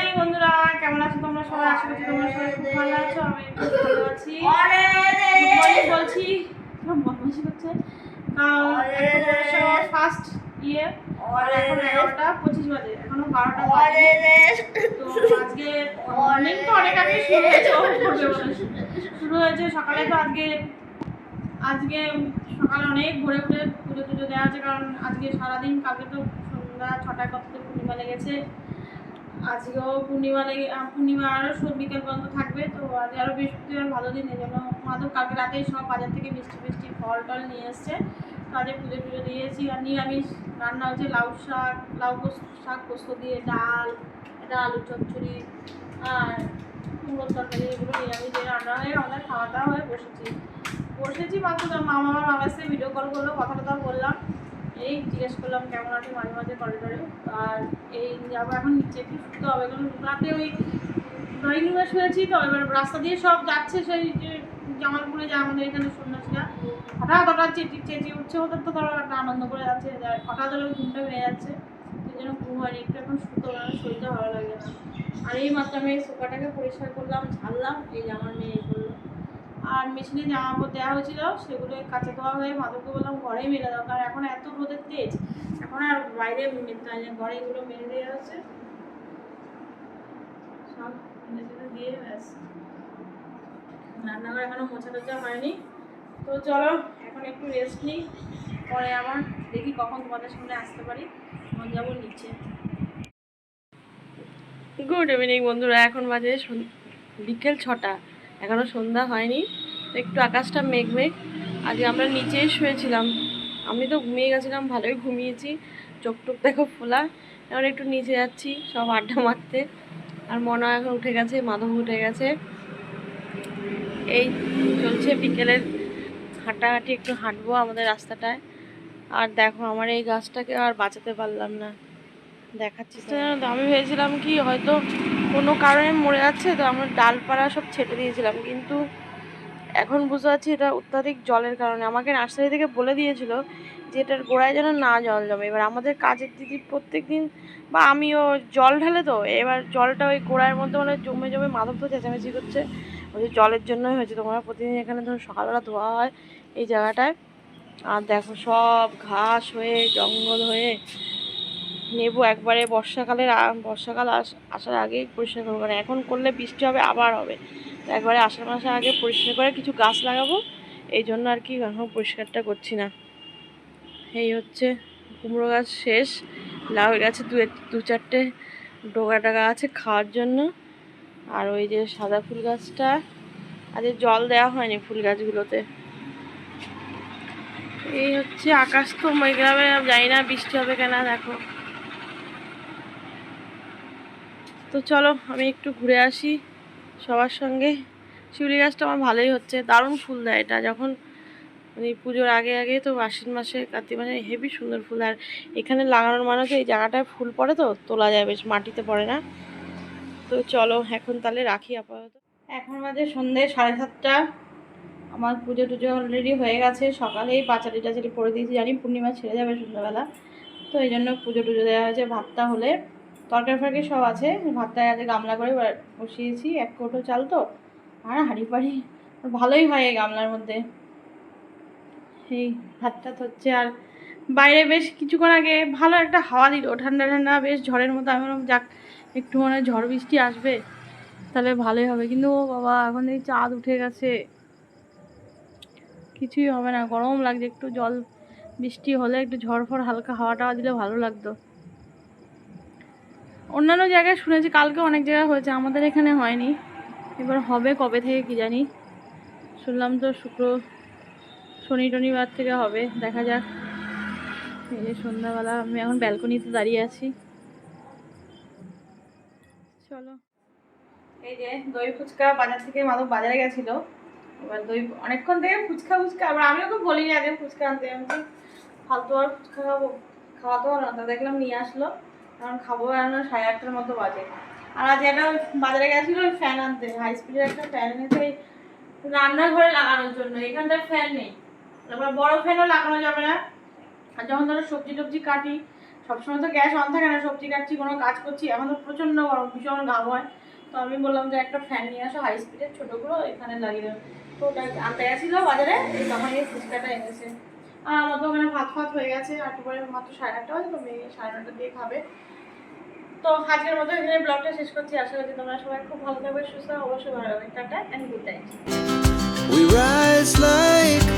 Morning বন্ধুরা, কেমন আছো তোমরা সবাই? আশা করছি তোমরা সবাই খুব ভালো আছো। আমি খুব ভালো আছি। বলছি বদমাশি করছে কারণ ফার্স্ট ইয়ে আর এখন 11:25 বাজে, এখনো 12টা বাজে। তো আজকে মর্নিং তো অনেক আগে শুরু হয়েছে সকালে। তো আজকে সকালে অনেক ভোরে উঠে পুজো টুজো দেওয়া আছে, কারণ আজকে সারাদিন, কালকে তো সন্ধ্যা 6টায় কত পূর্ণিমা লেগেছে, আজকেও পূর্ণিমা আরও বিকেল পর্যন্ত থাকবে। তো আজ আরও বৃহস্পতিবার ভালো দিন, এই জন্য মাধব কালকে রাতেই সব বাজার থেকে মিষ্টি ফল টল নিয়ে এসছে। তো আজকে পুজো টুজো দিয়েছি। আর নিরামিষ রান্না হচ্ছে লাউ শাক পোস্ত দিয়ে, ডাল, একটা আলু চচ্চড়ি আর কুমড়োর তরকারি, এগুলো নিরামিষ দিয়ে রান্না হয়ে আমাদের খাওয়া দাওয়া হয়ে বসেছি মাত্র। মামার সাথে ভিডিও কল করলো, কথা টথা বললাম, এই জিজ্ঞেস করলাম কেমন আছে মাঝে মাঝে করিডোরে। আর এই যাবো এখন নিচে, একটু শুতে হবে, কারণ রাতে ওই ড্রয়িং রুমে শুয়েছি। তো এবার রাস্তা দিয়ে সব যাচ্ছে, সেই যে জামালপুরে যা আমাদের এখানে সন্ন্যাসীরা, হঠাৎ চেঁচিয়ে উঠছে। ওদের তো ধরো একটা আনন্দ করে যাচ্ছে, হঠাৎ ওদের ঘুমটা হয়ে যাচ্ছে, সেই জন্য ঘুম হয়নি। একটু এখন শুতে হবে, শরীরটা ভালো লাগে না। আর এই মাত্র আমি এই সোফাটাকে পরিষ্কার করলাম, ঝাড়লাম, এই যে আমার মেয়ে করলো। আর মেশিনে জামা কাপড় দেওয়া হয়েছিল, সেগুলো কাঁচা ধোয়া হয়ে মাধবকে বললাম ঘরেই মেলে দাও, কারণ এখন এত রোদের তেজ, এখন আর বাইরে মেলতে হয় না, ঘরে এগুলো মেলে দেওয়া হচ্ছে সব মেলে দিয়ে। ব্যাস, রান্নাঘর এখনো মোছা টোছা হয়নি। তো চলো এখন একটু রেস্ট নিই, পরে আবার দেখি কখন তোমাদের সামনে আসতে পারি, তখন যাবো নিচে। গুড ইভিনিং বন্ধুরা, এখন বাজে বিকেল 6টা, এখনও সন্ধ্যা হয়নি। তো একটু আকাশটা মেঘ। আজকে আমরা নিচেই শুয়েছিলাম, আমি তো ঘুমিয়ে গেছিলাম, ভালোই ঘুমিয়েছি, চোখ টোক দেখো ফোলা। এখন একটু নিচে যাচ্ছি সব আড্ডা মারতে। আর মনা এখন উঠে গেছে, মাধব উঠে গেছে। এই চলছে বিকেলের হাঁটাহাঁটি, একটু হাঁটবো আমাদের রাস্তাটায়। আর দেখো আমার এই গাছটাকে আর বাঁচাতে পারলাম না, দেখাচ্ছি তো। আমি ভেবেছিলাম কি হয়তো কোনো কারণে মরে যাচ্ছে, তো আমরা ডালপালা সব ছেটে দিয়েছিলাম, কিন্তু এখন বুঝতে পারছি এটা অত্যাধিক জলের কারণে। আমাকে নার্সারি থেকে বলে দিয়েছিল যে এটার গোড়ায় যেন না জল জমে। এবার আমাদের কাজের দিদি প্রত্যেক দিন বা আমিও জল ঢালে, তো এবার জলটা ওই গোড়ার মধ্যে মানে জমে জমে মাধব তো চেঁচামেচি করছে, ওই জলের জন্যই হয়েছে। তোমরা প্রতিদিন এখানে ধরো সকালবেলা ধোয়া হয় এই জায়গাটায়, আর দেখো সব ঘাস হয়ে জঙ্গল হয়ে। নেবো একবারে বর্ষাকাল আসার আগেই পরিষ্কার করবো, কারণ এখন করলে বৃষ্টি হবে, আবার হবে। তো একবারে আষাঢ় মাসের আগে পরিষ্কার করে কিছু গাছ লাগাবো, এই জন্য আর কি এখন পরিষ্কারটা করছি না। এই হচ্ছে কুমড়ো গাছ শেষ, লাউ গাছে দু চারটে ডোগা টাগা আছে খাওয়ার জন্য। আর ওই যে সাদা ফুল গাছটা আজকে জল দেওয়া হয়নি ফুল গাছগুলোতে। এই হচ্ছে আকাশ তো মেঘলাবে, জানি না বৃষ্টি হবে কেনা, দেখো। তো চলো আমি একটু ঘুরে আসি সবার সঙ্গে। শিউলি গাছটা আমার ভালোই হচ্ছে, দারুণ ফুল দেয় এটা যখন মানে পুজোর আগে আগে, তো আশ্বিন মাসে কার্তিক মাসে হেভি সুন্দর ফুল। আর এখানে লাগানোর মানে হচ্ছে এই জায়গাটায় ফুল পড়ে, তো তোলা যায়, বেশ মাটিতে পড়ে না। তো চলো এখন তাহলে রাখি আপাতত। এখন বাজে সন্ধ্যে 7:30। আমার পুজো টুজো অলরেডি হয়ে গেছে, সকালেই পাঁচালি টাচালি পরে দিয়েছি, জানি পূর্ণিমা ছেড়ে যাবে সন্ধ্যাবেলা, তো এই জন্য পুজো টুজো দেওয়া হয়েছে। ভাতটা হলে তরকারি ফরকারি সব আছে, ভাতটা আজকে গামলা করে বসিয়েছি, 1 কৌটো চাল তো, আর হাঁড়ি পাড়ি ভালোই হয় এই গামলার মধ্যে। এই ভাতটা হচ্ছে। আর বাইরে বেশ কিছুক্ষণ আগে ভালো একটা হাওয়া দিল, ঠান্ডা ঠান্ডা, বেশ ঝড়ের মতো। আমি বললাম যাক, একটু মনে হয় ঝড় বৃষ্টি আসবে, তাহলে ভালোই হবে। কিন্তু ও বাবা, এখন এই চাঁদ উঠে গেছে, কিছুই হবে না, গরম লাগছে। একটু জল বৃষ্টি হলে, একটু ঝড় ফড় হালকা হাওয়া টাওয়া দিলে ভালো লাগতো। অন্যান্য জায়গায় শুনেছি কালকে অনেক জায়গায় হয়েছে, আমাদের এখানে হয়নি। এবার হবে কবে থেকে কি জানি, শুনলাম তো শনি টনিবার থেকে হবে, দেখা যাক। এই যে সন্ধ্যাবেলা আমি এখন ব্যালকনিতে দাঁড়িয়ে আছি। চলো, এই যে দই ফুচকা বাজার থেকে মাধব বাজারে গেছিলো, এবার দই অনেকক্ষণ থেকে ফুচকা, আবার আমি ওকে বলিনি আগে ফুচকা আনতে, আমি ফালতু আর ফুচকা খাওয়াতে পারো না। তা দেখলাম নিয়ে আসলো, কারণ খাবো এখন 8:30টার মতো বাজে। আর আজ একটা বাজারে গেছিলো ওই ফ্যান আনতে, হাই স্পিডের একটা ফ্যান এনেছে ওই রান্নাঘরে লাগানোর জন্য। এখানটায় ফ্যান নেই, তারপর বড় ফ্যানও লাগানো যাবে না। আর যখন ধরো সবজি টবজি কাটি, সবসময় তো গ্যাস অন থাকে না, সবজি কাটছি কোনো কাজ করছি, এখন তো প্রচণ্ড গরম, ভীষণ ঘাম হয়। তো আমি বললাম যে একটা ফ্যান নিয়ে আসো হাই স্পিডের ছোটোগুলো, এখানে লাগিয়ে দেবো। তো ওটা আনতে গেছিলো বাজারে, এই তখন এই ফুচকাটা এনেছে। আর আমার তো ওখানে ভাত ফাত হয়ে গেছে, আর পরে মাত্র 8:30 বাজে, তো মেয়ে 9:30 দিয়ে খাবে। তো আজকের মতো এখানে ব্লগটা শেষ করছি। আশা করছি তোমরা সবাই খুব ভালো থাকবে, সুস্থ, অবশ্যই ভালো থাকবে। Tata and good night. We rise like